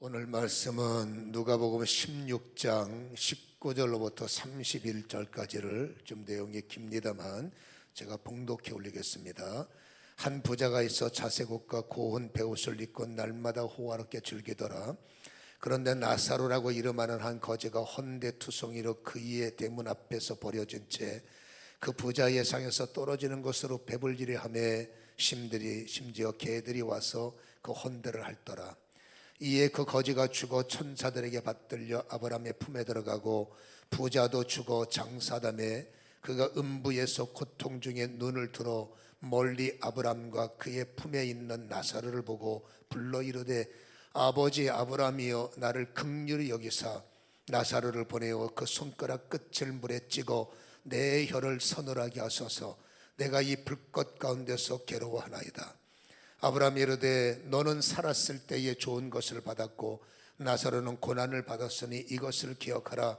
오늘 말씀은 누가복음 16장 19절로부터 31절까지를 좀 내용이 깁니다만 제가 봉독해 올리겠습니다. 한 부자가 있어 자색옷과 고운 베옷을 입고 날마다 호화롭게 즐기더라. 그런데 나사로라고 이름하는 한 거지가 헌데투성이로 그의 대문 앞에서 버려진 채 그 부자의 상에서 떨어지는 것으로 배불리려 하매 심지어 개들이 와서 그 헌데를 핥더라. 이에 그 거지가 죽어 천사들에게 받들려 아브라함의 품에 들어가고 부자도 죽어 장사담에 그가 음부에서 고통 중에 눈을 들어 멀리 아브라함과 그의 품에 있는 나사로를 보고 불러 이르되 아버지 아브라함이여 나를 긍휼히 여기사 나사로를 보내어 그 손가락 끝을 물에 찍어 내 혀를 서늘하게 하소서. 내가 이 불꽃 가운데서 괴로워하나이다. 아브라함이 이르되 너는 살았을 때에 좋은 것을 받았고 나사로는 고난을 받았으니 이것을 기억하라.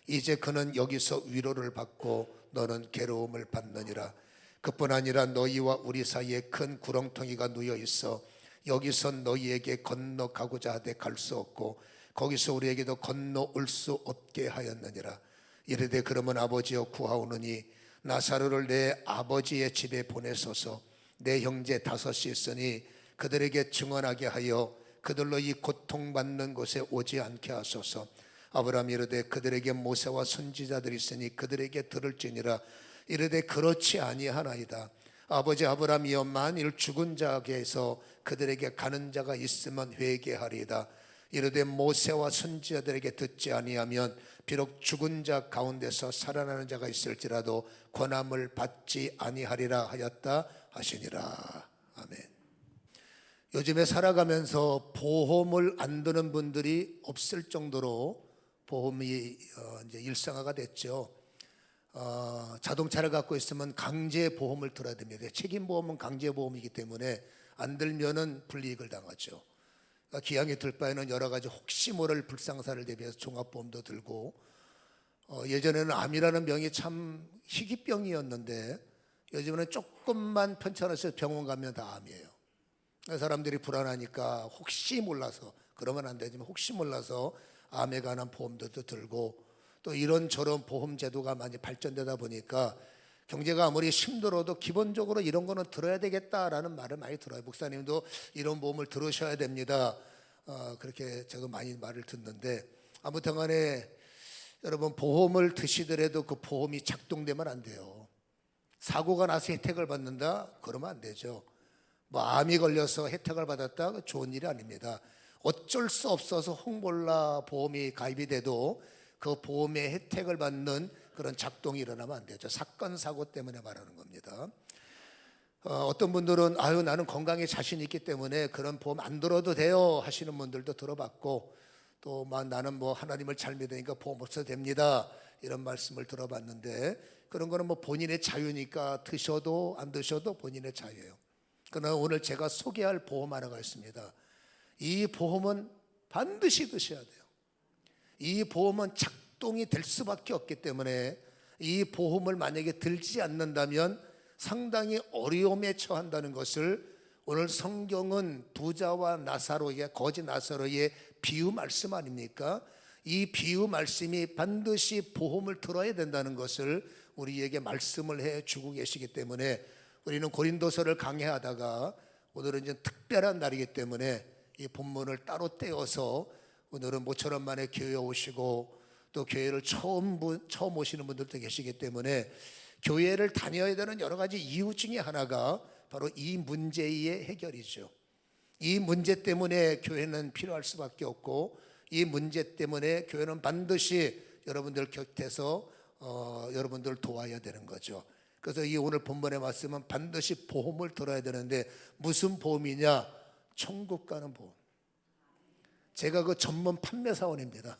이제 그는 여기서 위로를 받고 너는 괴로움을 받느니라. 그뿐 아니라 너희와 우리 사이에 큰 구렁텅이가 누워 있어 여기서 너희에게 건너가고자 하되 갈 수 없고 거기서 우리에게도 건너올 수 없게 하였느니라. 이르되 그러면 아버지여 구하오느니 나사로를 내 아버지의 집에 보내소서. 내 형제 다섯이 있으니 그들에게 증언하게 하여 그들로 이 고통받는 곳에 오지 않게 하소서. 아브라함이 이르되 그들에게 모세와 선지자들이 있으니 그들에게 들을지니라. 이르되 그렇지 아니하나이다. 아버지 아브라함이여 만일 죽은 자에게서 그들에게 가는 자가 있으면 회개하리이다. 이르되 모세와 선지자들에게 듣지 아니하면 비록 죽은 자 가운데서 살아나는 자가 있을지라도 권함을 받지 아니하리라 하였다 하시니라. 아멘. 요즘에 살아가면서 보험을 안 드는 분들이 없을 정도로 보험이 이제 일상화가 됐죠. 자동차를 갖고 있으면 강제 보험을 들어야 됩니다. 책임 보험은 강제 보험이기 때문에 안 들면은 불이익을 당하죠. 그러니까 기왕에 들 바에는 여러 가지 혹시 모를 불상사를 대비해서 종합보험도 들고, 예전에는 암이라는 병이 참 희귀병이었는데 요즘에는 조금만 편찮아서 병원 가면 다 암이에요. 사람들이 불안하니까 혹시 몰라서, 그러면 안 되지만 혹시 몰라서 암에 관한 보험도 들고, 또 이런저런 보험 제도가 많이 발전되다 보니까 경제가 아무리 힘들어도 기본적으로 이런 거는 들어야 되겠다라는 말을 많이 들어요. 목사님도 이런 보험을 들으셔야 됩니다. 그렇게 저도 많이 말을 듣는데, 아무튼 간에 여러분 보험을 드시더라도 그 보험이 작동되면 안 돼요. 사고가 나서 혜택을 받는다? 그러면 안 되죠. 뭐 암이 걸려서 혜택을 받았다? 좋은 일이 아닙니다. 어쩔 수 없어서 홍볼라 보험이 가입이 돼도 그 보험의 혜택을 받는 그런 작동이 일어나면 안 되죠. 사건 사고 때문에 말하는 겁니다. 어떤 분들은 나는 건강에 자신 있기 때문에 그런 보험 안 들어도 돼요 하시는 분들도 들어봤고, 또 나는 뭐 하나님을 잘 믿으니까 보험 없어도 됩니다 이런 말씀을 들어봤는데, 그런 거는 뭐 본인의 자유니까 드셔도 안 드셔도 본인의 자유예요. 그러나 오늘 제가 소개할 보험 하나가 있습니다. 이 보험은 반드시 드셔야 돼요. 이 보험은 작동이 될 수밖에 없기 때문에 이 보험을 만약에 들지 않는다면 상당히 어려움에 처한다는 것을 오늘 성경은 부자와 나사로의, 거지 나사로의 비유 말씀 아닙니까? 이 비유 말씀이 반드시 보험을 들어야 된다는 것을 우리에게 말씀을 해주고 계시기 때문에, 우리는 고린도서를 강해하다가 오늘은 이제 특별한 날이기 때문에 이 본문을 따로 떼어서 오늘은 모처럼 만에 교회에 오시고 또 교회를 처음 오시는 분들도 계시기 때문에 교회를 다녀야 되는 여러 가지 이유 중에 하나가 바로 이 문제의 해결이죠. 이 문제 때문에 교회는 필요할 수밖에 없고, 이 문제 때문에 교회는 반드시 여러분들 곁에서 여러분들을 도와야 되는 거죠. 그래서 이 오늘 본문의 말씀은 반드시 보험을 들어야 되는데, 무슨 보험이냐? 천국 가는 보험. 제가 그 전문 판매사원입니다.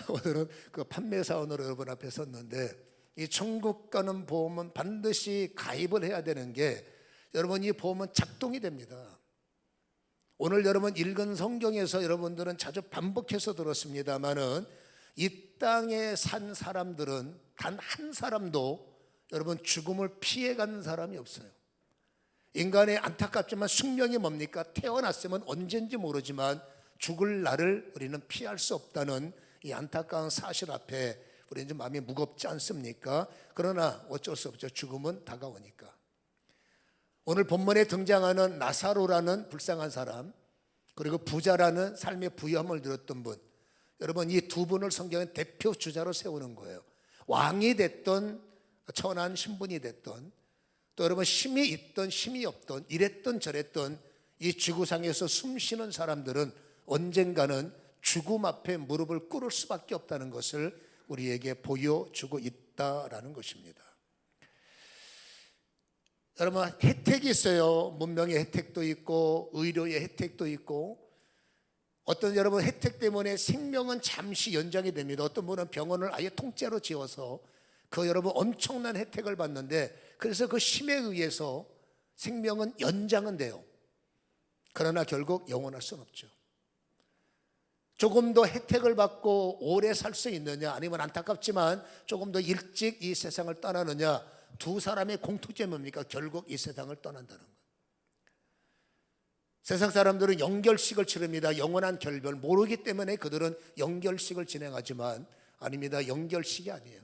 오늘은 그 판매사원으로 여러분 앞에 섰는데, 이 천국 가는 보험은 반드시 가입을 해야 되는 게, 여러분 이 보험은 작동이 됩니다. 오늘 여러분 읽은 성경에서 여러분들은 자주 반복해서 들었습니다마는 이 땅에 산 사람들은 단 한 사람도 여러분 죽음을 피해간 사람이 없어요. 인간의 안타깝지만 숙명이 뭡니까? 태어났으면 언젠지 모르지만 죽을 날을 우리는 피할 수 없다는 이 안타까운 사실 앞에 우리는 좀 마음이 무겁지 않습니까? 그러나 어쩔 수 없죠. 죽음은 다가오니까. 오늘 본문에 등장하는 나사로라는 불쌍한 사람, 그리고 부자라는 삶의 부유함을 누렸던 분, 여러분 이 두 분을 성경은 대표 주자로 세우는 거예요. 왕이 됐던 천한 신분이 됐던, 또 여러분 힘이 있던 힘이 없던, 이랬던 저랬던 이 지구상에서 숨쉬는 사람들은 언젠가는 죽음 앞에 무릎을 꿇을 수밖에 없다는 것을 우리에게 보여주고 있다라는 것입니다. 여러분 혜택이 있어요. 문명의 혜택도 있고 의료의 혜택도 있고, 어떤 여러분 혜택 때문에 생명은 잠시 연장이 됩니다. 어떤 분은 병원을 아예 통째로 지어서 그 여러분 엄청난 혜택을 받는데, 그래서 그 힘에 의해서 생명은 연장은 돼요. 그러나 결국 영원할 수는 없죠. 조금 더 혜택을 받고 오래 살 수 있느냐, 아니면 안타깝지만 조금 더 일찍 이 세상을 떠나느냐, 두 사람의 공통점이 뭡니까? 결국 이 세상을 떠난다는 거예요. 세상 사람들은 영결식을 치릅니다. 영원한 결별 모르기 때문에 그들은 영결식을 진행하지만 아닙니다. 영결식이 아니에요.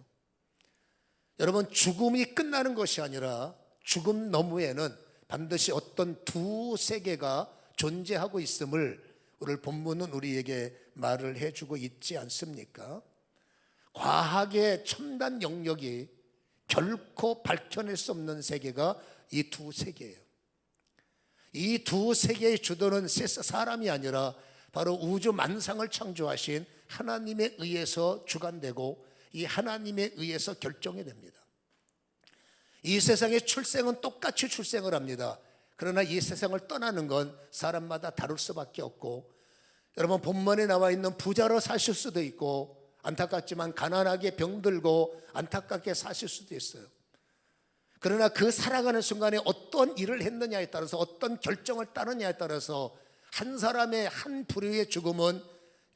여러분 죽음이 끝나는 것이 아니라 죽음 너머에는 반드시 어떤 두 세계가 존재하고 있음을 오늘 본문은 우리에게 말을 해주고 있지 않습니까? 과학의 첨단 영역이 결코 밝혀낼 수 없는 세계가 이 두 세계예요. 이 두 세계의 주도는 사람이 아니라 바로 우주 만상을 창조하신 하나님에 의해서 주관되고 이 하나님에 의해서 결정이 됩니다. 이 세상의 출생은 똑같이 출생을 합니다. 그러나 이 세상을 떠나는 건 사람마다 다를 수밖에 없고, 여러분 본문에 나와 있는 부자로 사실 수도 있고, 안타깝지만 가난하게 병들고 안타깝게 사실 수도 있어요. 그러나 그 살아가는 순간에 어떤 일을 했느냐에 따라서, 어떤 결정을 따르냐에 따라서 한 사람의 한 부류의 죽음은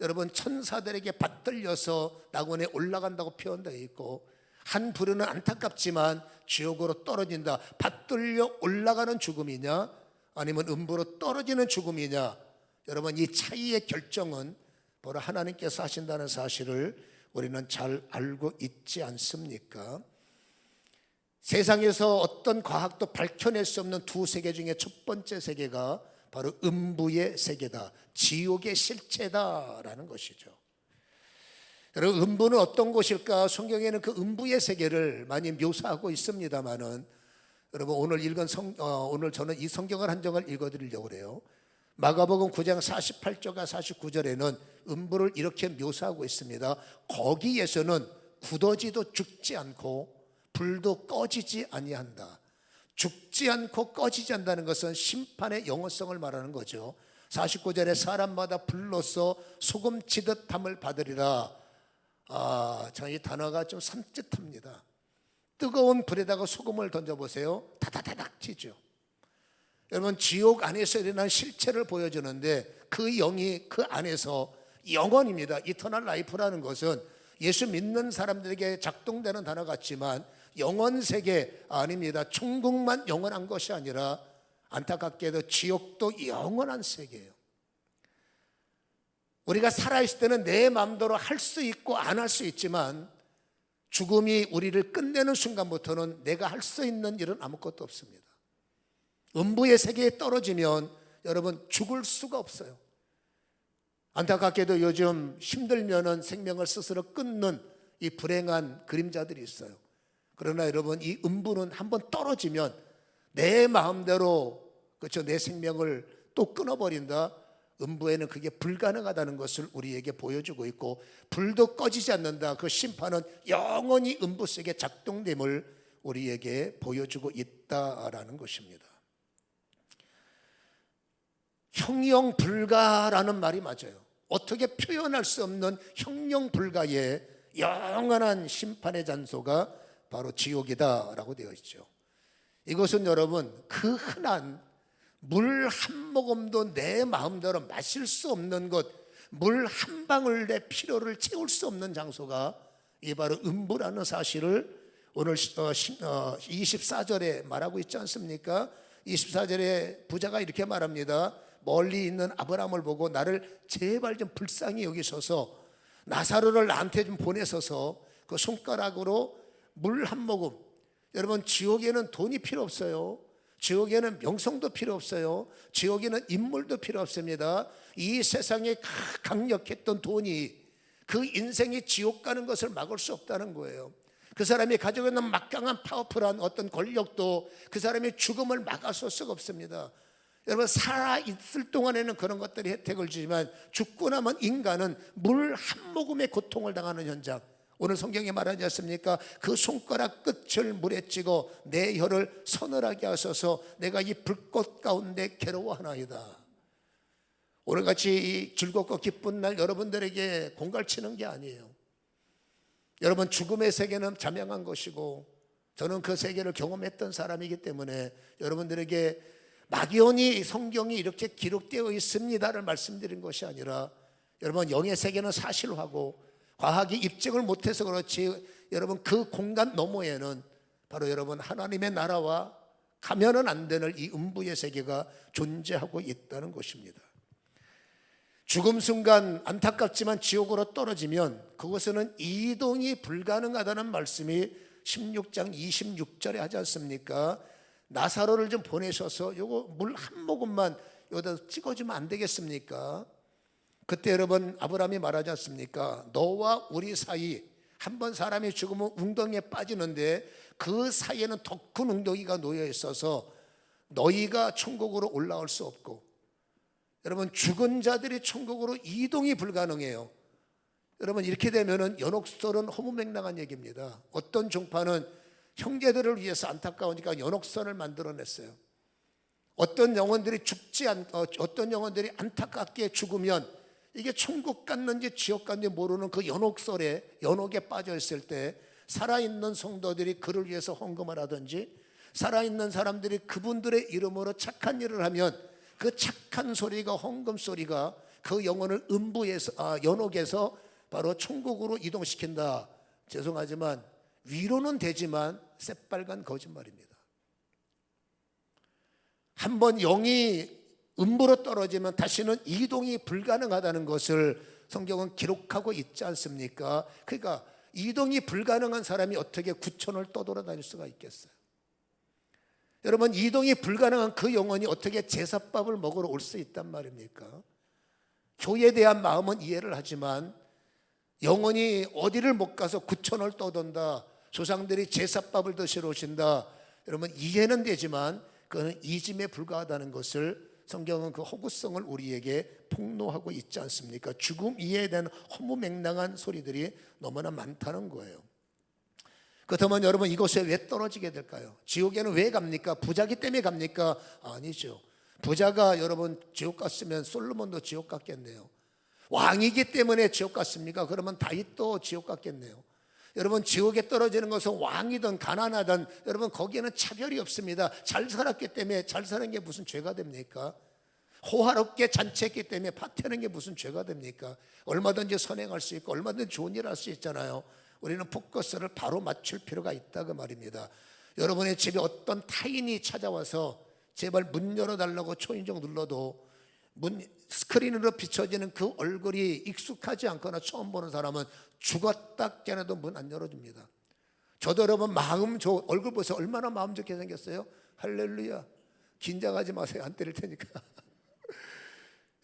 여러분 천사들에게 받들려서 낙원에 올라간다고 표현되어 있고, 한 부류는 안타깝지만 지옥으로 떨어진다. 받들려 올라가는 죽음이냐 아니면 음부로 떨어지는 죽음이냐, 여러분 이 차이의 결정은 바로 하나님께서 하신다는 사실을 우리는 잘 알고 있지 않습니까? 세상에서 어떤 과학도 밝혀낼 수 없는 두 세계 중에 첫 번째 세계가 바로 음부의 세계다, 지옥의 실체다라는 것이죠. 여러분 음부는 어떤 곳일까? 성경에는 그 음부의 세계를 많이 묘사하고 있습니다만은, 여러분 오늘 저는 이 성경을 한 장을 읽어드리려고 해요. 마가복음 9장 48절과 49절에는 음부를 이렇게 묘사하고 있습니다. 거기에서는 굳어지도 죽지 않고 불도 꺼지지 아니한다. 죽지 않고 꺼지지 않는다는 것은 심판의 영원성을 말하는 거죠. 49절에 사람마다 불로써 소금치듯 담을 받으리라. 이 단어가 좀 섬찟합니다. 뜨거운 불에다가 소금을 던져보세요. 다다다닥 튀죠. 여러분 지옥 안에서 일어난 실체를 보여주는데, 그 영이 그 안에서 영원입니다. 이터널 라이프라는 것은 예수 믿는 사람들에게 작동되는 단어 같지만 영원 세계 아닙니다. 천국만 영원한 것이 아니라 안타깝게도 지옥도 영원한 세계예요. 우리가 살아있을 때는 내 마음대로 할 수 있고 안 할 수 있지만, 죽음이 우리를 끝내는 순간부터는 내가 할 수 있는 일은 아무것도 없습니다. 음부의 세계에 떨어지면 여러분 죽을 수가 없어요. 안타깝게도 요즘 힘들면은 생명을 스스로 끊는 이 불행한 그림자들이 있어요. 그러나 여러분 이 음부는 한번 떨어지면 내 마음대로, 그렇죠, 내 생명을 또 끊어버린다. 음부에는 그게 불가능하다는 것을 우리에게 보여주고 있고, 불도 꺼지지 않는다. 그 심판은 영원히 음부 속에 작동됨을 우리에게 보여주고 있다라는 것입니다. 형용불가라는 말이 맞아요. 어떻게 표현할 수 없는 형용불가의 영원한 심판의 장소가 바로 지옥이다라고 되어 있죠. 이것은 여러분 그 흔한 물 한 모금도 내 마음대로 마실 수 없는 것, 물 한 방울 내 필요를 채울 수 없는 장소가 이 바로 음부라는 사실을 오늘 24절에 말하고 있지 않습니까? 24절에 부자가 이렇게 말합니다. 멀리 있는 아브라함을 보고 나를 제발 좀 불쌍히 여기셔서 나사로를 나한테 좀 보내셔서 그 손가락으로 물 한 모금. 여러분, 지옥에는 돈이 필요 없어요. 지옥에는 명성도 필요 없어요. 지옥에는 인물도 필요 없습니다. 이 세상에 강력했던 돈이 그 인생이 지옥 가는 것을 막을 수 없다는 거예요. 그 사람이 가지고 있는 막강한 파워풀한 어떤 권력도 그 사람의 죽음을 막아설 수가 없습니다. 여러분, 살아있을 동안에는 그런 것들이 혜택을 주지만 죽고 나면 인간은 물 한 모금의 고통을 당하는 현장, 오늘 성경에 말하지 않습니까? 그 손가락 끝을 물에 찍어 내 혀를 서늘하게 하셔서 내가 이 불꽃 가운데 괴로워하나이다. 오늘같이 이 즐겁고 기쁜 날 여러분들에게 공갈치는 게 아니에요. 여러분, 죽음의 세계는 자명한 것이고 저는 그 세계를 경험했던 사람이기 때문에 여러분들에게 막연히 성경이 이렇게 기록되어 있습니다를 말씀드린 것이 아니라, 여러분, 영의 세계는 사실화고 과학이 입증을 못해서 그렇지 여러분, 그 공간 너머에는 바로 여러분 하나님의 나라와 가면은 안 되는 이 음부의 세계가 존재하고 있다는 것입니다. 죽음 순간 안타깝지만 지옥으로 떨어지면 그것은 이동이 불가능하다는 말씀이 16장 26절에 하지 않습니까? 나사로를 좀 보내셔서 요거 물 한 모금만 여기다 찍어주면 안 되겠습니까? 그때 여러분 아브라함이 말하지 않습니까? 너와 우리 사이, 한번 사람이 죽으면 웅덩이에 빠지는데 그 사이에는 더 큰 웅덩이가 놓여 있어서 너희가 천국으로 올라올 수 없고, 여러분, 죽은 자들이 천국으로 이동이 불가능해요. 여러분, 이렇게 되면은 연옥설은 허무맹랑한 얘기입니다. 어떤 종파는 형제들을 위해서 안타까우니까 연옥선을 만들어냈어요. 어떤 영혼들이 어떤 영혼들이 안타깝게 죽으면 이게 천국 갔는지 지옥 갔는지 모르는 그 연옥에 빠져 있을 때 살아있는 성도들이 그를 위해서 헌금을 하든지, 살아있는 사람들이 그분들의 이름으로 착한 일을 하면 그 착한 소리가, 헌금 소리가 그 영혼을 연옥에서 바로 천국으로 이동시킨다. 죄송하지만 위로는 되지만 새빨간 거짓말입니다. 한번 영이 음부로 떨어지면 다시는 이동이 불가능하다는 것을 성경은 기록하고 있지 않습니까? 그러니까 이동이 불가능한 사람이 어떻게 구천을 떠돌아다닐 수가 있겠어요? 여러분, 이동이 불가능한 그 영혼이 어떻게 제사밥을 먹으러 올 수 있단 말입니까? 교회에 대한 마음은 이해를 하지만 영혼이 어디를 못 가서 구천을 떠돈다, 조상들이 제사밥을 드시러 오신다, 여러분 이해는 되지만 그거는 이짐에 불과하다는 것을 성경은 그 허구성을 우리에게 폭로하고 있지 않습니까? 죽음 이해에 대한 허무맹랑한 소리들이 너무나 많다는 거예요. 그렇다면 여러분, 이곳에 왜 떨어지게 될까요? 지옥에는 왜 갑니까? 부자기 때문에 갑니까? 아니죠. 부자가 여러분 지옥 갔으면 솔로몬도 지옥 갔겠네요. 왕이기 때문에 지옥 갔습니까? 그러면 다윗도 지옥 갔겠네요. 여러분, 지옥에 떨어지는 것은 왕이든 가난하든 여러분 거기에는 차별이 없습니다. 잘 살았기 때문에 잘 사는 게 무슨 죄가 됩니까? 호화롭게 잔치했기 때문에 파티하는 게 무슨 죄가 됩니까? 얼마든지 선행할 수 있고 얼마든지 좋은 일 할 수 있잖아요. 우리는 포커스를 바로 맞출 필요가 있다 그 말입니다. 여러분의 집에 어떤 타인이 찾아와서 제발 문 열어달라고 초인종 눌러도 스크린으로 비춰지는 그 얼굴이 익숙하지 않거나 처음 보는 사람은 죽었다 깨어나도 문 안 열어줍니다. 저도 여러분 얼굴 보세요. 얼마나 마음 좋게 생겼어요? 할렐루야. 긴장하지 마세요. 안 때릴 테니까.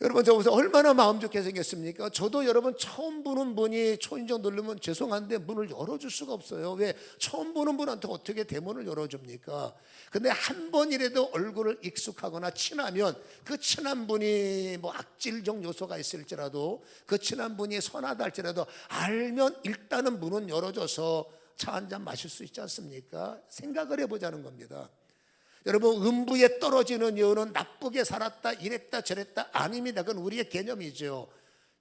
여러분, 저 보세요. 얼마나 마음 좋게 생겼습니까? 저도 여러분 처음 보는 분이 초인종 누르면 죄송한데 문을 열어줄 수가 없어요. 왜? 처음 보는 분한테 어떻게 대문을 열어줍니까? 근데 한 번이라도 얼굴을 익숙하거나 친하면 그 친한 분이 뭐 악질적 요소가 있을지라도, 그 친한 분이 선하다 할지라도 알면 일단은 문은 열어줘서 차 한잔 마실 수 있지 않습니까? 생각을 해보자는 겁니다. 여러분, 음부에 떨어지는 이유는 나쁘게 살았다, 이랬다, 저랬다 아닙니다. 그건 우리의 개념이죠.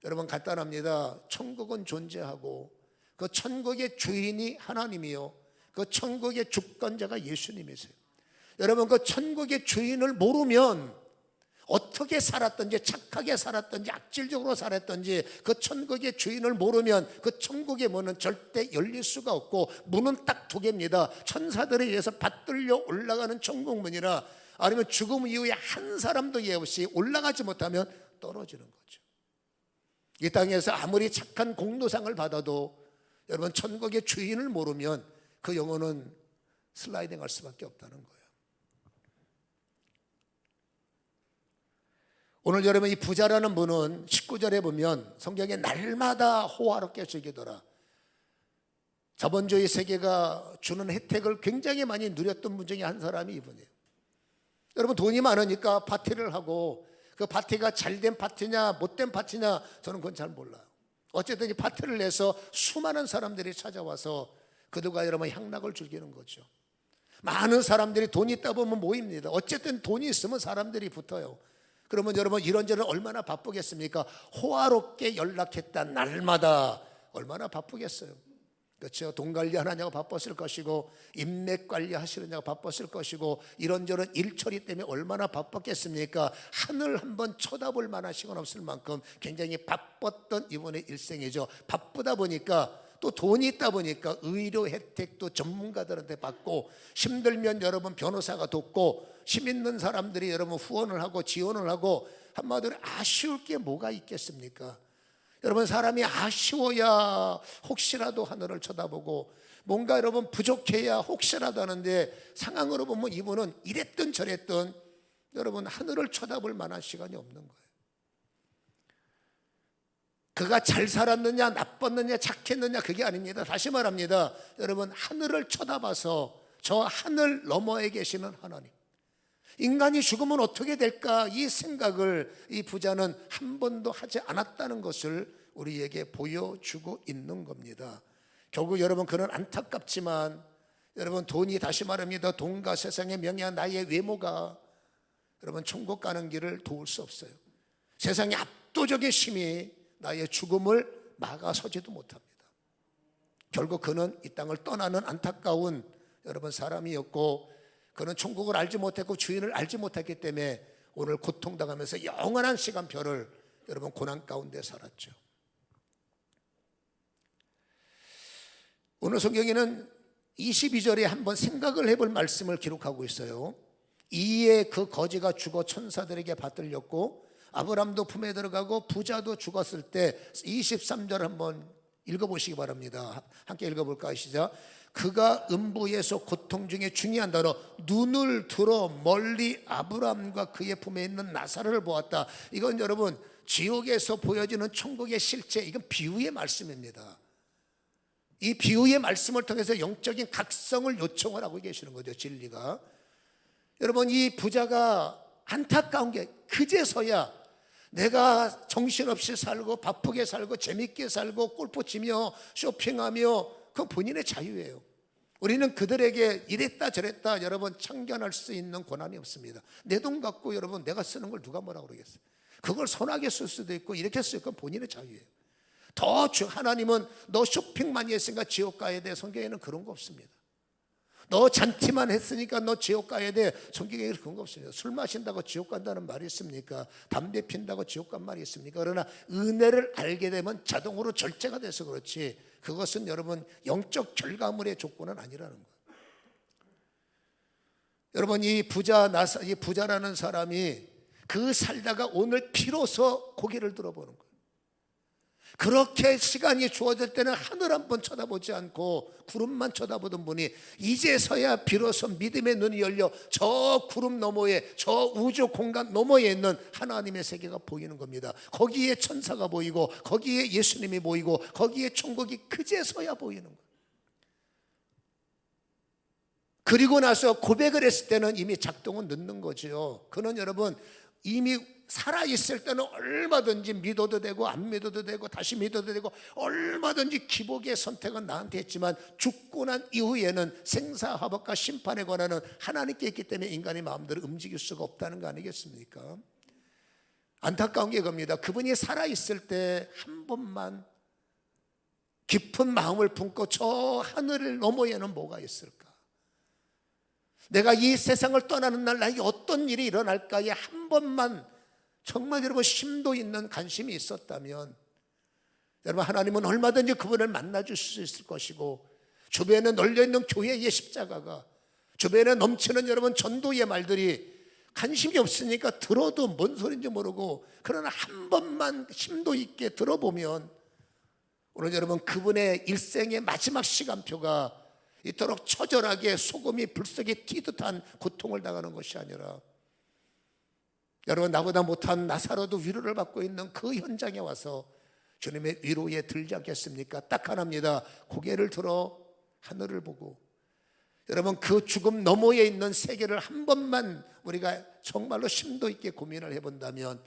여러분, 간단합니다. 천국은 존재하고 그 천국의 주인이 하나님이요, 그 천국의 주권자가 예수님이세요. 여러분, 그 천국의 주인을 모르면 어떻게 살았든지, 착하게 살았든지 악질적으로 살았든지, 그 천국의 주인을 모르면 그 천국의 문은 절대 열릴 수가 없고, 문은 딱 두 개입니다. 천사들에 의해서 받들려 올라가는 천국 문이라 아니면 죽음 이후에 한 사람도 예 없이 올라가지 못하면 떨어지는 거죠. 이 땅에서 아무리 착한 공로상을 받아도 여러분 천국의 주인을 모르면 그 영혼은 슬라이딩 할 수밖에 없다는 거예요. 오늘 여러분 이 부자라는 분은 19절에 보면 성경에 날마다 호화롭게 즐기더라. 자본주의 세계가 주는 혜택을 굉장히 많이 누렸던 분 중에 한 사람이 이분이에요. 여러분 돈이 많으니까 파티를 하고 그 파티가 잘된 파티냐 못된 파티냐 저는 그건 잘 몰라요. 어쨌든 이 파티를 내서 수많은 사람들이 찾아와서 그들과 여러분 향락을 즐기는 거죠. 많은 사람들이 돈이 있다 보면 모입니다. 어쨌든 돈이 있으면 사람들이 붙어요. 그러면 여러분 이런저런 얼마나 바쁘겠습니까? 호화롭게 연락했다 날마다 얼마나 바쁘겠어요. 그렇죠. 돈 관리 하느냐고 바빴을 것이고 인맥 관리 하시느냐고 바빴을 것이고 이런저런 일 처리 때문에 얼마나 바빴겠습니까? 하늘 한번 쳐다볼 만한 시간 없을 만큼 굉장히 바빴던 이분의 일생이죠. 바쁘다 보니까 또 돈이 있다 보니까 의료 혜택도 전문가들한테 받고 힘들면 여러분 변호사가 돕고 힘 있는 사람들이 여러분 후원을 하고 지원을 하고 한마디로 아쉬울 게 뭐가 있겠습니까? 여러분 사람이 아쉬워야 혹시라도 하늘을 쳐다보고 뭔가 여러분 부족해야 혹시라도 하는데 상황으로 보면 이분은 이랬든 저랬든 여러분 하늘을 쳐다볼 만한 시간이 없는 거예요. 그가 잘 살았느냐 나빴느냐 착했느냐 그게 아닙니다. 다시 말합니다. 여러분 하늘을 쳐다봐서 저 하늘 너머에 계시는 하나님, 인간이 죽으면 어떻게 될까 이 생각을 이 부자는 한 번도 하지 않았다는 것을 우리에게 보여주고 있는 겁니다. 결국 여러분 그는 안타깝지만 여러분 돈이 다시 말합니다. 돈과 세상의 명예와 나의 외모가 여러분 천국 가는 길을 도울 수 없어요. 세상의 압도적인 힘이 나의 죽음을 막아서지도 못합니다. 결국 그는 이 땅을 떠나는 안타까운 여러분 사람이었고 그는 천국을 알지 못했고 주인을 알지 못했기 때문에 오늘 고통당하면서 영원한 시간표를 여러분 고난 가운데 살았죠. 오늘 성경에는 22절에 한번 생각을 해볼 말씀을 기록하고 있어요. 이에 그 거지가 죽어 천사들에게 받들렸고 아브람도 품에 들어가고 부자도 죽었을 때 23절 한번 읽어보시기 바랍니다. 함께 읽어볼까요? 시작. 그가 음부에서 고통 중에 중요한 단어 눈을 들어 멀리 아브람과 그의 품에 있는 나사로를 보았다. 이건 여러분 지옥에서 보여지는 천국의 실제, 이건 비유의 말씀입니다. 이 비유의 말씀을 통해서 영적인 각성을 요청을 하고 계시는 거죠. 진리가. 여러분 이 부자가 안타까운 게 그제서야 내가 정신없이 살고 바쁘게 살고 재밌게 살고 골프 치며 쇼핑하며 그건 본인의 자유예요. 우리는 그들에게 이랬다 저랬다 여러분 참견할 수 있는 권한이 없습니다. 내 돈 갖고 여러분 내가 쓰는 걸 누가 뭐라고 그러겠어요. 그걸 선하게 쓸 수도 있고 이렇게 쓸 건 본인의 자유예요. 더 하나님은 너 쇼핑 많이 했으니까 지옥 가야 돼. 성경에는 그런 거 없습니다. 너 잔티만 했으니까 너 지옥 가야 돼. 성경에 그런 거 없습니다. 술 마신다고 지옥 간다는 말이 있습니까? 담배 핀다고 지옥 간 말이 있습니까? 그러나 은혜를 알게 되면 자동으로 절제가 돼서 그렇지 그것은 여러분 영적 결과물의 조건은 아니라는 거예요. 여러분 이 부자라는 사람이 그 살다가 오늘 비로소 고개를 들어보는 거예요. 그렇게 시간이 주어질 때는 하늘 한번 쳐다보지 않고 구름만 쳐다보던 분이 이제서야 비로소 믿음의 눈이 열려 저 구름 너머에 저 우주 공간 너머에 있는 하나님의 세계가 보이는 겁니다. 거기에 천사가 보이고 거기에 예수님이 보이고 거기에 천국이 그제서야 보이는 거예요. 그리고 나서 고백을 했을 때는 이미 작동은 늦는 거죠. 그는 여러분 이미 살아있을 때는 얼마든지 믿어도 되고 안 믿어도 되고 다시 믿어도 되고 얼마든지 기복의 선택은 나한테 했지만 죽고 난 이후에는 생사화복과 심판에 관한은 하나님께 있기 때문에 인간의 마음대로 움직일 수가 없다는 거 아니겠습니까? 안타까운 게 겁니다. 그분이 살아있을 때 한 번만 깊은 마음을 품고 저 하늘 너머에는 뭐가 있을까? 내가 이 세상을 떠나는 날 나에게 어떤 일이 일어날까에 한 번만 정말 여러분 심도 있는 관심이 있었다면 여러분 하나님은 얼마든지 그분을 만나줄 수 있을 것이고 주변에 널려있는 교회의 십자가가 주변에 넘치는 여러분 전도의 말들이 관심이 없으니까 들어도 뭔 소리인지 모르고, 그러나 한 번만 심도 있게 들어보면 오늘 여러분 그분의 일생의 마지막 시간표가 이토록 처절하게 소금이 불속에 튀듯한 고통을 당하는 것이 아니라, 여러분 나보다 못한 나사로도 위로를 받고 있는 그 현장에 와서 주님의 위로에 들지 않겠습니까? 딱 하나입니다. 고개를 들어 하늘을 보고, 여러분 그 죽음 너머에 있는 세계를 한 번만 우리가 정말로 심도 있게 고민을 해본다면,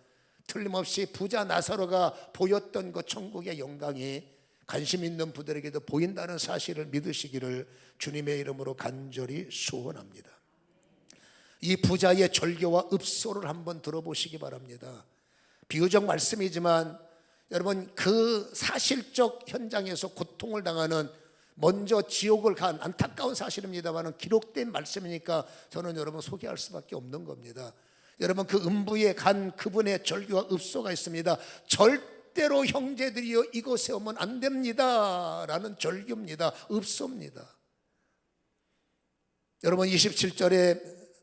틀림없이 부자 나사로가 보였던 그 천국의 영광이 관심 있는 분들에게도 보인다는 사실을 믿으시기를 주님의 이름으로 간절히 소원합니다. 이 부자의 절규와 읍소를 한번 들어보시기 바랍니다. 비유적 말씀이지만 여러분 그 사실적 현장에서 고통을 당하는, 먼저 지옥을 간 안타까운 사실입니다만 기록된 말씀이니까 저는 여러분 소개할 수밖에 없는 겁니다. 여러분 그 음부에 간 그분의 절규와 읍소가 있습니다. 절대로 형제들이여 이곳에 오면 안 됩니다 라는 절규입니다. 읍소입니다. 여러분 27절에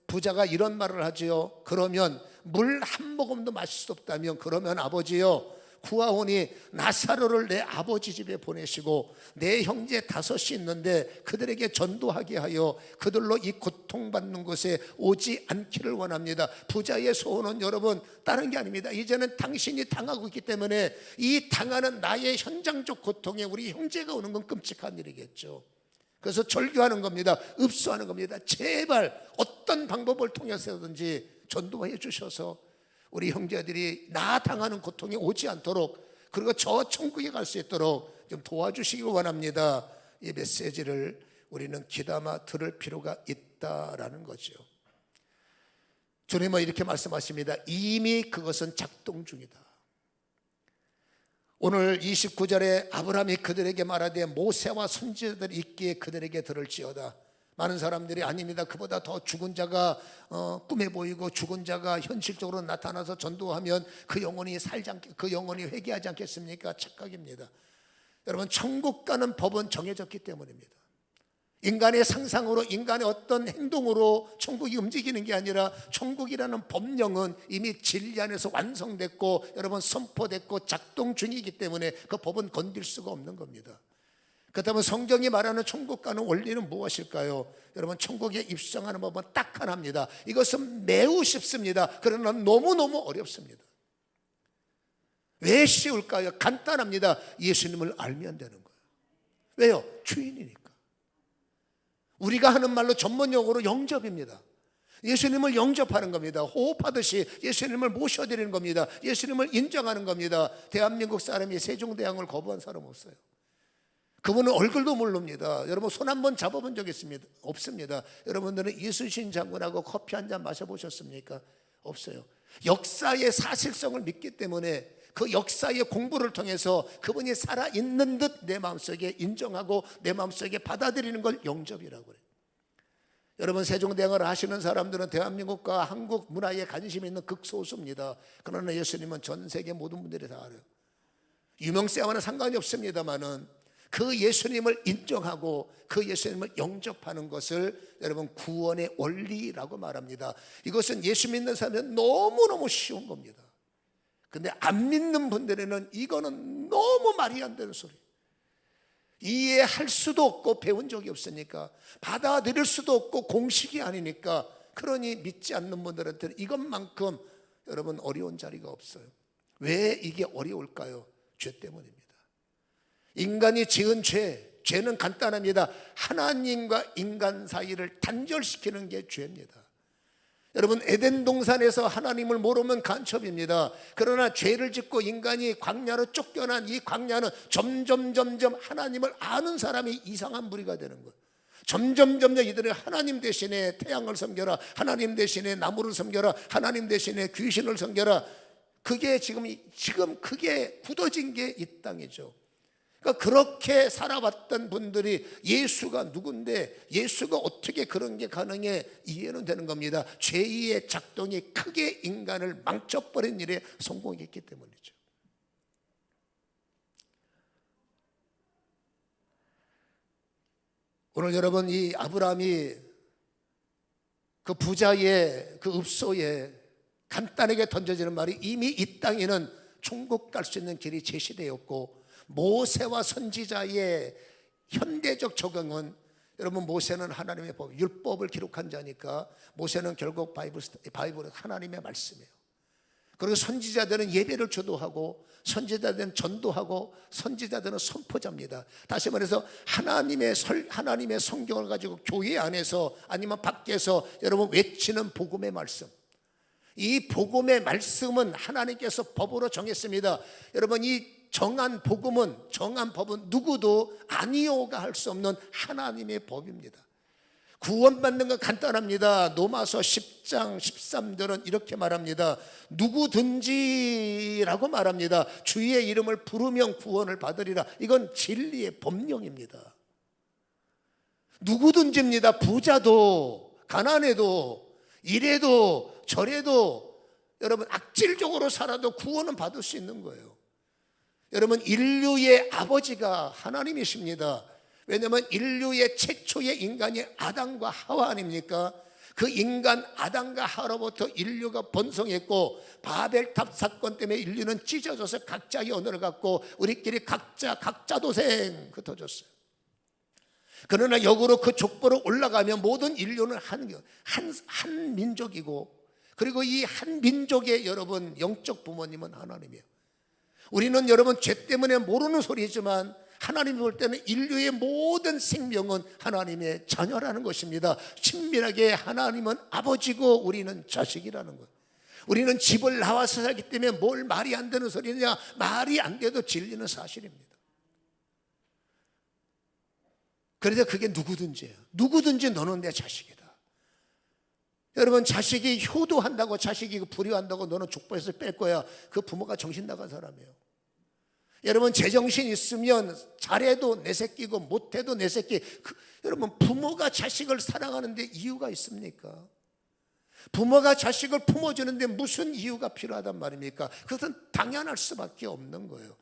부자가 이런 말을 하지요. 그러면 물 한 모금도 마실 수 없다면, 그러면 아버지여 구하오니 나사로를 내 아버지 집에 보내시고 내 형제 5이 있는데 그들에게 전도하게 하여 그들로 이 고통받는 곳에 오지 않기를 원합니다. 부자의 소원은 여러분 다른 게 아닙니다. 이제는 당신이 당하고 있기 때문에 이 당하는 나의 현장적 고통에 우리 형제가 오는 건 끔찍한 일이겠죠. 그래서 절규하는 겁니다. 읍소하는 겁니다. 제발 어떤 방법을 통해서든지 전도해 주셔서 우리 형제들이 나 당하는 고통이 오지 않도록, 그리고 저 천국에 갈 수 있도록 좀 도와주시기 원합니다. 이 메시지를 우리는 귀담아 들을 필요가 있다라는 거죠. 주님은 이렇게 말씀하십니다. 이미 그것은 작동 중이다. 오늘 29절에 아브라함이 그들에게 말하되 모세와 선지자들이 있기에 그들에게 들을지어다. 많은 사람들이 아닙니다, 그보다 더 죽은 자가 꿈에 보이고 죽은 자가 현실적으로 나타나서 전도하면 그 영혼이 그 영혼이 회개하지 않겠습니까? 착각입니다. 여러분 천국 가는 법은 정해졌기 때문입니다. 인간의 상상으로, 인간의 어떤 행동으로 천국이 움직이는 게 아니라, 천국이라는 법령은 이미 진리 안에서 완성됐고 여러분 선포됐고 작동 중이기 때문에 그 법은 건들 수가 없는 겁니다. 그렇다면 성경이 말하는 천국 가는 원리는 무엇일까요? 여러분 천국에 입성하는 법은 딱 하나입니다. 이것은 매우 쉽습니다. 그러나 너무너무 어렵습니다. 왜 쉬울까요? 간단합니다. 예수님을 알면 되는 거예요. 왜요? 주인이니까. 우리가 하는 말로 전문용어로 영접입니다. 예수님을 영접하는 겁니다. 호흡하듯이 예수님을 모셔드리는 겁니다. 예수님을 인정하는 겁니다. 대한민국 사람이 세종대왕을 거부한 사람 없어요. 그분은 얼굴도 모릅니다. 여러분 손 한번 잡아본 적 있습니다? 없습니다. 여러분들은 이순신 장군하고 커피 한잔 마셔보셨습니까? 없어요. 역사의 사실성을 믿기 때문에 그 역사의 공부를 통해서 그분이 살아있는 듯 내 마음속에 인정하고 내 마음속에 받아들이는 걸 영접이라고 그래요. 여러분 세종대왕을 하시는 사람들은 대한민국과 한국 문화에 관심이 있는 극소수입니다. 그러나 예수님은 전 세계 모든 분들이 다 알아요. 유명세와는 상관이 없습니다만은 그 예수님을 인정하고 그 예수님을 영접하는 것을 여러분 구원의 원리라고 말합니다. 이것은 예수 믿는 사람은 너무너무 쉬운 겁니다. 근데 안 믿는 분들에는 이거는 너무 말이 안 되는 소리, 이해할 수도 없고 배운 적이 없으니까 받아들일 수도 없고 공식이 아니니까, 그러니 믿지 않는 분들한테는 이것만큼 여러분 어려운 자리가 없어요. 왜 이게 어려울까요? 죄 때문입니다. 인간이 지은 죄는 간단합니다. 하나님과 인간 사이를 단절시키는 게 죄입니다. 여러분 에덴 동산에서 하나님을 모르면 간첩입니다. 그러나 죄를 짓고 인간이 광야로 쫓겨난 이 광야는 점점 하나님을 아는 사람이 이상한 무리가 되는 거예요. 점점 이들은 하나님 대신에 태양을 섬겨라, 하나님 대신에 나무를 섬겨라, 하나님 대신에 귀신을 섬겨라. 그게 지금 그게 굳어진 게 이 땅이죠. 그러니까 그렇게 살아왔던 분들이 예수가 누군데, 예수가 어떻게 그런 게 가능해? 이해는 되는 겁니다. 죄의 작동이 크게 인간을 망쳐버린 일에 성공했기 때문이죠. 오늘 여러분 이 아브라함이 그 부자의 그 읍소에 간단하게 던져지는 말이 이미 이 땅에는 천국 갈 수 있는 길이 제시되었고, 모세와 선지자의 현대적 적용은, 여러분 모세는 하나님의 법, 율법을 기록한 자니까 모세는 결국 바이블은 하나님의 말씀이에요. 그리고 선지자들은 예배를 주도하고, 선지자들은 전도하고, 선지자들은 선포자입니다. 다시 말해서 하나님의 성경을 가지고 교회 안에서 아니면 밖에서 여러분 외치는 복음의 말씀, 이 복음의 말씀은 하나님께서 법으로 정했습니다. 여러분 이 정한 법은 누구도 아니오가 할 수 없는 하나님의 법입니다. 구원받는 건 간단합니다. 로마서 10장 13절은 이렇게 말합니다. 누구든지라고 말합니다. 주의 이름을 부르면 구원을 받으리라. 이건 진리의 법령입니다. 누구든지입니다. 부자도 가난해도 이래도 저래도 여러분 악질적으로 살아도 구원은 받을 수 있는 거예요. 여러분 인류의 아버지가 하나님이십니다. 왜냐하면 인류의 최초의 인간이 아담과 하와 아닙니까? 그 인간 아담과 하와로부터 인류가 번성했고, 바벨탑 사건 때문에 인류는 찢어져서 각자의 언어를 갖고 우리끼리 각자 도생 흩어졌어요. 그러나 역으로 그 족보로 올라가면 모든 인류는 한 민족이고, 그리고 이 한 민족의 여러분 영적 부모님은 하나님이에요. 우리는 여러분 죄 때문에 모르는 소리지만 하나님이 볼 때는 인류의 모든 생명은 하나님의 자녀라는 것입니다. 친밀하게 하나님은 아버지고 우리는 자식이라는 것. 우리는 집을 나와서 살기 때문에 뭘 말이 안 되는 소리냐, 말이 안 돼도 진리는 사실입니다. 그래서 그게 누구든지 너는 내 자식이다. 여러분 자식이 효도한다고, 자식이 불효한다고 너는 족보에서 뺄 거야. 그 부모가 정신 나간 사람이에요. 여러분 제정신 있으면 잘해도 내 새끼고 못해도 내 새끼. 여러분 부모가 자식을 사랑하는데 이유가 있습니까? 부모가 자식을 품어주는데 무슨 이유가 필요하단 말입니까? 그것은 당연할 수밖에 없는 거예요.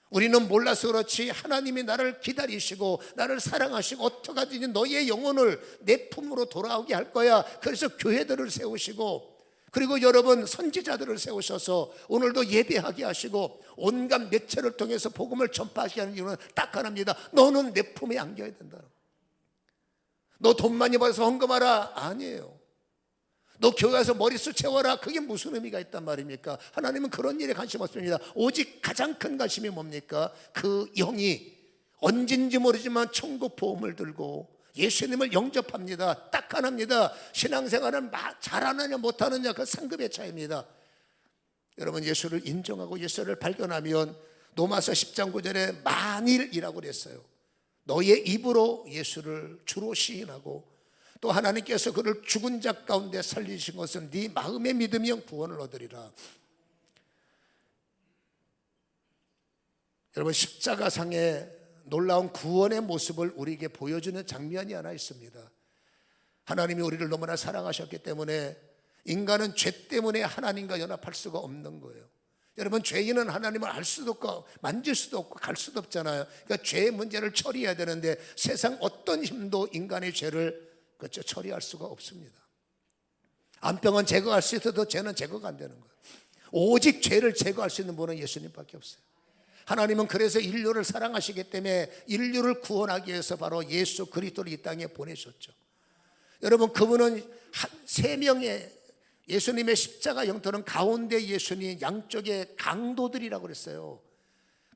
우리는 몰라서 그렇지 하나님이 나를 기다리시고 나를 사랑하시고 어떻게 하든지 너의 영혼을 내 품으로 돌아오게 할 거야. 그래서 교회들을 세우시고, 그리고 여러분 선지자들을 세우셔서 오늘도 예배하게 하시고 온갖 매체를 통해서 복음을 전파하게 하는 이유는 딱 하나입니다. 너는 내 품에 안겨야 된다. 너 돈 많이 벌어서 헌금하라, 아니에요. 너 교회 가서 머리숱 채워라, 그게 무슨 의미가 있단 말입니까? 하나님은 그런 일에 관심 없습니다. 오직 가장 큰 관심이 뭡니까? 그 영이 언젠지 모르지만 천국 보험을 들고 예수님을 영접합니다. 딱 하나입니다. 신앙생활은 잘하느냐 못하느냐 그 상급의 차이입니다. 여러분 예수를 인정하고 예수를 발견하면 로마서 10장 9절에 만일이라고 그랬어요. 너의 입으로 예수를 주로 시인하고 또 하나님께서 그를 죽은 자 가운데 살리신 것은 네 마음에 믿으면 구원을 얻으리라. 여러분 십자가상에 놀라운 구원의 모습을 우리에게 보여주는 장면이 하나 있습니다. 하나님이 우리를 너무나 사랑하셨기 때문에 인간은 죄 때문에 하나님과 연합할 수가 없는 거예요. 여러분 죄인은 하나님을 알 수도 없고 만질 수도 없고 갈 수도 없잖아요. 그러니까 죄의 문제를 처리해야 되는데 세상 어떤 힘도 인간의 죄를 처리할 수가 없습니다. 암병은 제거할 수 있어도 죄는 제거가 안 되는 거예요. 오직 죄를 제거할 수 있는 분은 예수님밖에 없어요. 하나님은 그래서 인류를 사랑하시기 때문에 인류를 구원하기 위해서 바로 예수 그리스도를 이 땅에 보내셨죠. 여러분 그분은 세 명의 예수님의 십자가 영토는 가운데 예수님, 양쪽에 강도들이라고 그랬어요.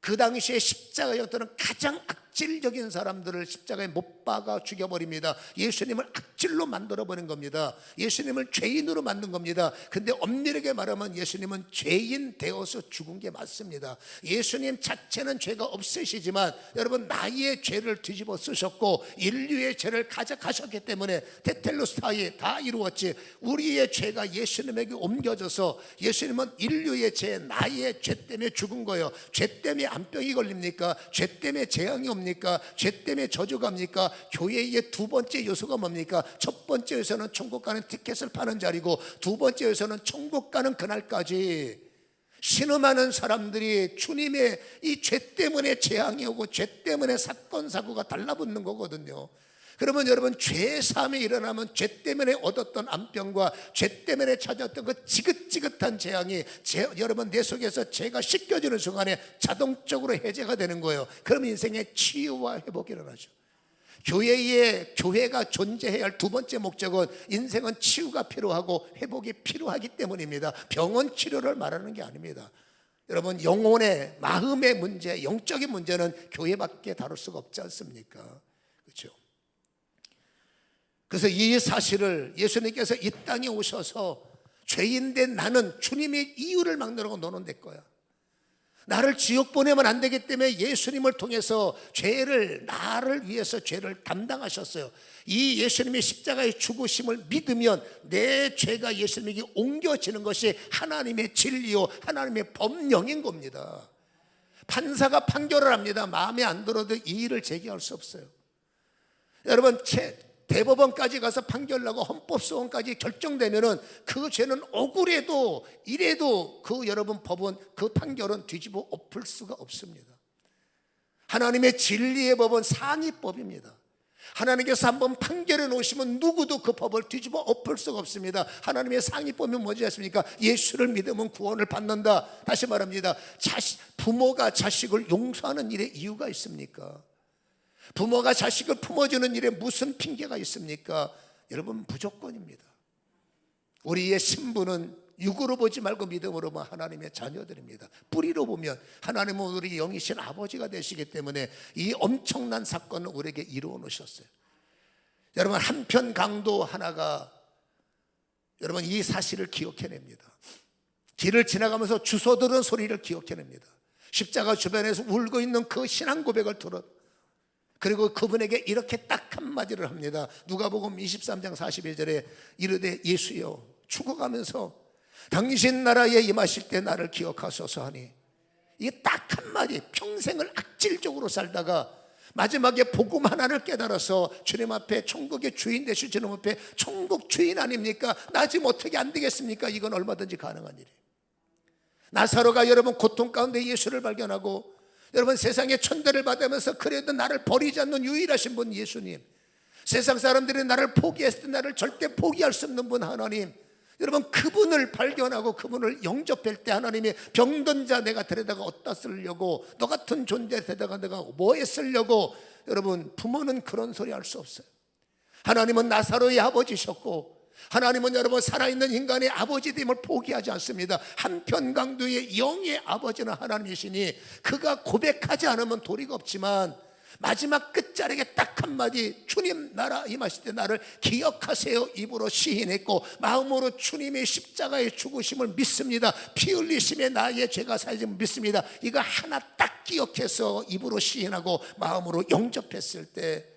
그 당시에 십자가 영토는 가장 악질적인 사람들을 십자가에 못 박아 죽여버립니다. 예수님을 악질로 만들어버린 겁니다. 예수님을 죄인으로 만든 겁니다. 근데 엄밀하게 말하면 예수님은 죄인 되어서 죽은 게 맞습니다. 예수님 자체는 죄가 없으시지만 여러분 나의 죄를 뒤집어 쓰셨고 인류의 죄를 가져가셨기 때문에 테텔로스타이 다 이루었지. 우리의 죄가 예수님에게 옮겨져서 예수님은 인류의 죄, 나의 죄 때문에 죽은 거예요. 죄 때문에 암병이 걸립니까? 죄 때문에 재앙이 옵니까? 죄 때문에 저주가 옵니까? 교회의 두 번째 요소가 뭡니까? 첫 번째 요소는 천국 가는 티켓을 파는 자리고, 두 번째 요소는 천국 가는 그날까지 신음하는 사람들이 주님의 이 죄 때문에 재앙이 오고 죄 때문에 사건 사고가 달라붙는 거거든요. 그러면 여러분 죄사함이 일어나면 죄 때문에 얻었던 암병과 죄 때문에 찾았던 그 지긋지긋한 재앙이 여러분 내 속에서 죄가 씻겨지는 순간에 자동적으로 해제가 되는 거예요. 그러면 인생의 치유와 회복이 일어나죠. 교회가 존재해야 할 두 번째 목적은 인생은 치유가 필요하고 회복이 필요하기 때문입니다. 병원 치료를 말하는 게 아닙니다. 여러분 영혼의 마음의 문제, 영적인 문제는 교회밖에 다룰 수가 없지 않습니까? 그렇죠? 그래서 이 사실을 예수님께서 이 땅에 오셔서 죄인된 나는 주님의 이유를 막느라고 너는 내 거야. 나를 지옥 보내면 안 되기 때문에 예수님을 통해서 나를 위해서 죄를 담당하셨어요. 이 예수님의 십자가의 죽으심을 믿으면 내 죄가 예수님에게 옮겨지는 것이 하나님의 진리요 하나님의 법령인 겁니다. 판사가 판결을 합니다. 마음에 안 들어도 이의를 제기할 수 없어요. 여러분 대법원까지 가서 판결 나고 헌법소원까지 결정되면은 그 죄는 억울해도 이래도 여러분 법은 그 판결은 뒤집어 엎을 수가 없습니다. 하나님의 진리의 법은 상위법입니다. 하나님께서 한번 판결해 놓으시면 누구도 그 법을 뒤집어 엎을 수가 없습니다. 하나님의 상위법이 뭐지 않습니까? 예수를 믿으면 구원을 받는다. 다시 말합니다. 부모가 자식을 용서하는 일에 이유가 있습니까? 부모가 자식을 품어주는 일에 무슨 핑계가 있습니까? 여러분 무조건입니다. 우리의 신분은 육으로 보지 말고 믿음으로 보면 하나님의 자녀들입니다. 뿌리로 보면 하나님은 우리 영이신 아버지가 되시기 때문에 이 엄청난 사건을 우리에게 이루어 놓으셨어요. 여러분 한편 강도 하나가 여러분 이 사실을 기억해냅니다. 길을 지나가면서 주워 들은 소리를 기억해냅니다. 십자가 주변에서 울고 있는 그 신앙 고백을 들어 그리고 그분에게 이렇게 딱 한마디를 합니다. 누가복음 23장 41절에 이르되 예수여 죽어가면서 당신 나라에 임하실 때 나를 기억하소서 하니, 이게 딱 한마디, 평생을 악질적으로 살다가 마지막에 복음 하나를 깨달아서 주님 앞에 천국의 주인 되실 주님 앞에 천국 주인 아닙니까? 나 지금 어떻게 안 되겠습니까? 이건 얼마든지 가능한 일이에요. 나사로가 여러분 고통 가운데 예수를 발견하고 여러분 세상의 천대를 받으면서 그래도 나를 버리지 않는 유일하신 분 예수님, 세상 사람들이 나를 포기했을 때 나를 절대 포기할 수 없는 분 하나님, 여러분 그분을 발견하고 그분을 영접할 때 하나님이 병든 자 내가 데려다가 어디다 쓰려고, 너 같은 존재 데려다가 내가 뭐에 쓰려고. 여러분 부모는 그런 소리 할 수 없어요. 하나님은 나사로의 아버지셨고 하나님은 여러분 살아있는 인간의 아버지됨을 포기하지 않습니다. 한편 강도의 영의 아버지는 하나님이시니 그가 고백하지 않으면 도리가 없지만 마지막 끝자락에 딱 한마디, 주님 나라 임하실 때 나를 기억하세요 입으로 시인했고 마음으로 주님의 십자가의 죽으심을 믿습니다, 피 흘리심에 나의 죄가 사해짐을 믿습니다, 이거 하나 딱 기억해서 입으로 시인하고 마음으로 영접했을 때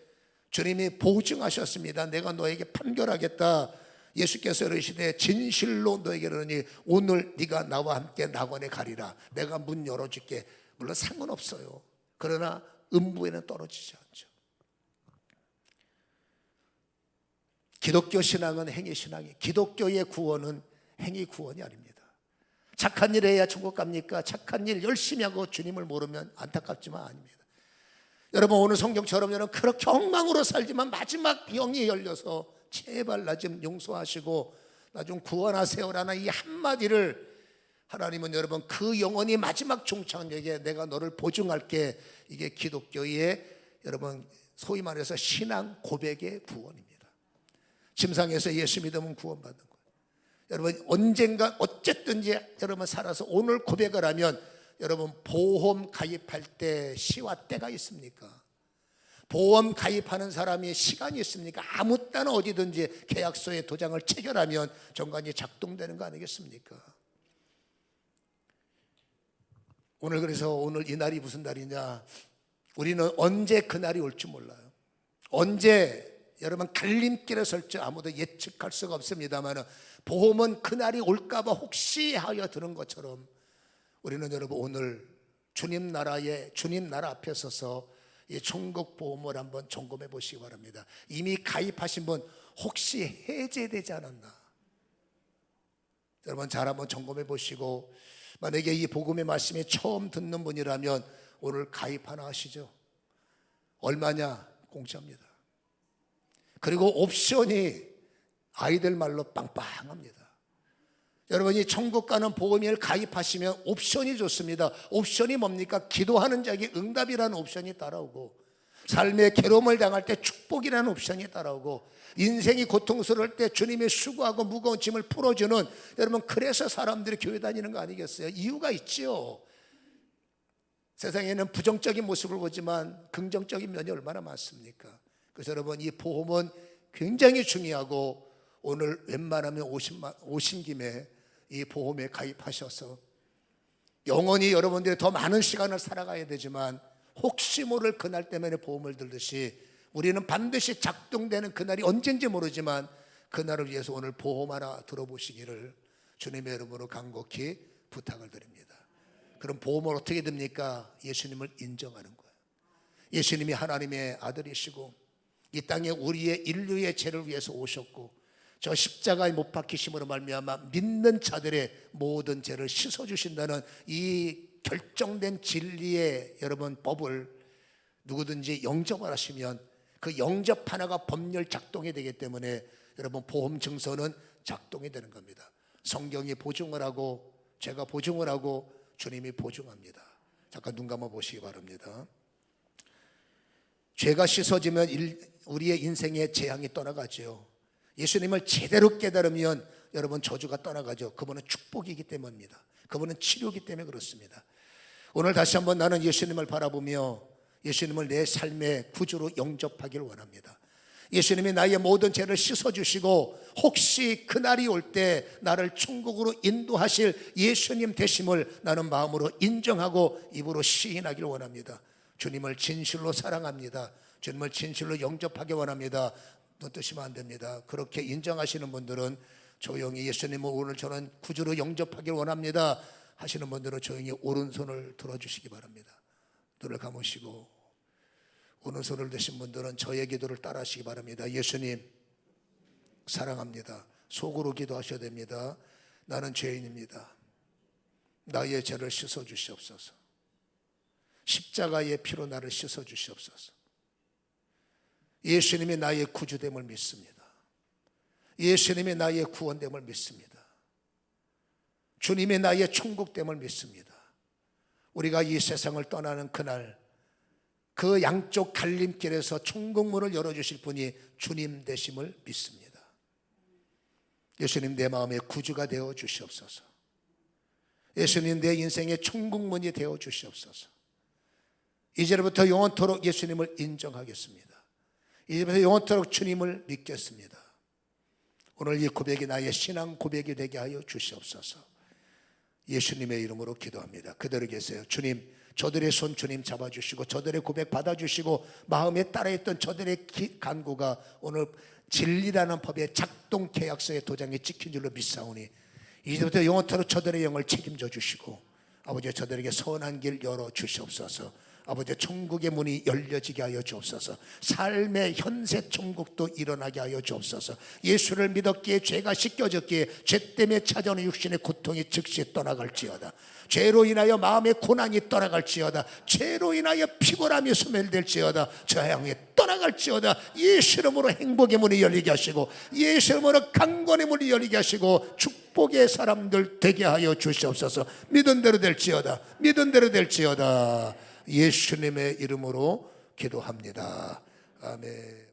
주님이 보증하셨습니다. 내가 너에게 판결하겠다. 예수께서 이르시되 진실로 너에게 이르노니 오늘 네가 나와 함께 낙원에 가리라. 내가 문 열어줄게. 물론 상관없어요. 그러나 음부에는 떨어지지 않죠. 기독교 신앙은 행위 신앙이, 기독교의 구원은 행위 구원이 아닙니다. 착한 일 해야 천국 갑니까? 착한 일 열심히 하고 주님을 모르면 안타깝지만 아닙니다. 여러분 오늘 성경처럼 여러분 그렇게 엉망으로 살지만 마지막 영이 열려서 제발 나 좀 용서하시고 나 좀 구원하세요라는 이 한마디를 하나님은 여러분 그 영혼이 마지막 종착역에 내가 너를 보증할게, 이게 기독교의 여러분 소위 말해서 신앙 고백의 구원입니다. 침상에서 예수 믿으면 구원받는 거예요. 여러분 언젠가 어쨌든지 여러분 살아서 오늘 고백을 하면, 여러분 보험 가입할 때 시와 때가 있습니까? 보험 가입하는 사람이 시간이 있습니까? 아무 때나 어디든지 계약서에 도장을 체결하면 정관이 작동되는 거 아니겠습니까? 오늘 그래서 오늘 이 날이 무슨 날이냐, 우리는 언제 그 날이 올지 몰라요. 언제 여러분 갈림길에 설지 아무도 예측할 수가 없습니다만 보험은 그 날이 올까봐 혹시 하여 드는 것처럼 우리는 여러분 오늘 주님 나라 앞에 서서 이 천국 보험을 한번 점검해 보시기 바랍니다. 이미 가입하신 분 혹시 해제되지 않았나? 여러분 잘 한번 점검해 보시고, 만약에 이 복음의 말씀이 처음 듣는 분이라면 오늘 가입 하나 하시죠. 얼마냐? 공짜입니다. 그리고 옵션이 아이들 말로 빵빵합니다. 여러분이 천국 가는 복음을 가입하시면 옵션이 좋습니다. 옵션이 뭡니까? 기도하는 자에게 응답이라는 옵션이 따라오고, 삶의 괴로움을 당할 때 축복이라는 옵션이 따라오고, 인생이 고통스러울 때 주님의 수고하고 무거운 짐을 풀어주는, 여러분 그래서 사람들이 교회 다니는 거 아니겠어요? 이유가 있지요. 세상에는 부정적인 모습을 보지만 긍정적인 면이 얼마나 많습니까? 그래서 여러분 이 보험은 굉장히 중요하고, 오늘 웬만하면 오신 김에 이 보험에 가입하셔서 영원히 여러분들이 더 많은 시간을 살아가야 되지만, 혹시 모를 그날 때문에 보험을 들듯이 우리는 반드시 작동되는 그날이 언젠지 모르지만 그날을 위해서 오늘 보험 하나 들어보시기를 주님의 이름으로 간곡히 부탁을 드립니다. 그럼 보험은 어떻게 됩니까? 예수님을 인정하는 거예요. 예수님이 하나님의 아들이시고 이 땅에 우리의 인류의 죄를 위해서 오셨고, 저 십자가에 못 박히심으로 말미암아 믿는 자들의 모든 죄를 씻어주신다는 이 결정된 진리의 여러분 법을 누구든지 영접을 하시면 그 영접 하나가 법률 작동이 되기 때문에 여러분 보험 증서는 작동이 되는 겁니다. 성경이 보증을 하고 제가 보증을 하고 주님이 보증합니다. 잠깐 눈 감아 보시기 바랍니다. 죄가 씻어지면 우리의 인생의 재앙이 떠나가죠. 예수님을 제대로 깨달으면 여러분 저주가 떠나가죠. 그분은 축복이기 때문입니다. 그분은 치료이기 때문에 그렇습니다. 오늘 다시 한번 나는 예수님을 바라보며 예수님을 내 삶의 구주로 영접하기를 원합니다. 예수님이 나의 모든 죄를 씻어주시고 혹시 그날이 올 때 나를 천국으로 인도하실 예수님 되심을 나는 마음으로 인정하고 입으로 시인하기를 원합니다. 주님을 진실로 사랑합니다. 주님을 진실로 영접하기 원합니다. 눈 뜨시면 안 됩니다. 그렇게 인정하시는 분들은 조용히 예수님을 오늘 저는 구주로 영접하기를 원합니다 하시는 분들은 조용히 오른손을 들어주시기 바랍니다. 눈을 감으시고 오른손을 드신 분들은 저의 기도를 따라 하시기 바랍니다. 예수님 사랑합니다. 속으로 기도하셔야 됩니다. 나는 죄인입니다. 나의 죄를 씻어 주시옵소서. 십자가의 피로 나를 씻어 주시옵소서. 예수님이 나의 구주됨을 믿습니다. 예수님이 나의 구원됨을 믿습니다. 주님이 나의 천국됨을 믿습니다. 우리가 이 세상을 떠나는 그날 그 양쪽 갈림길에서 천국문을 열어주실 분이 주님 되심을 믿습니다. 예수님 내 마음의 구주가 되어 주시옵소서. 예수님 내 인생의 천국문이 되어 주시옵소서. 이제부터 영원토록 예수님을 인정하겠습니다. 이제부터 영원토록 주님을 믿겠습니다. 오늘 이 고백이 나의 신앙 고백이 되게 하여 주시옵소서. 예수님의 이름으로 기도합니다. 그대로 계세요. 주님, 저들의 손 주님 잡아주시고 저들의 고백 받아주시고 마음에 따라했던 저들의 간구가 오늘 진리라는 법의 작동 계약서의 도장에 찍힌 줄로 믿사오니 이제부터 영원토록 저들의 영을 책임져 주시고 아버지 저들에게 선한 길 열어 주시옵소서. 아버지 천국의 문이 열려지게 하여 주옵소서. 삶의 현세 천국도 일어나게 하여 주옵소서. 예수를 믿었기에 죄가 씻겨졌기에 죄 때문에 찾아오는 육신의 고통이 즉시 떠나갈지어다. 죄로 인하여 마음의 고난이 떠나갈지어다. 죄로 인하여 피곤함이 소멸될지어다. 저 향해 떠나갈지어다. 예수 이름으로 행복의 문이 열리게 하시고 예수 이름으로 강권의 문이 열리게 하시고 축복의 사람들 되게 하여 주시옵소서. 믿은 대로 될지어다. 믿은 대로 될지어다. 예수님의 이름으로 기도합니다. 아멘.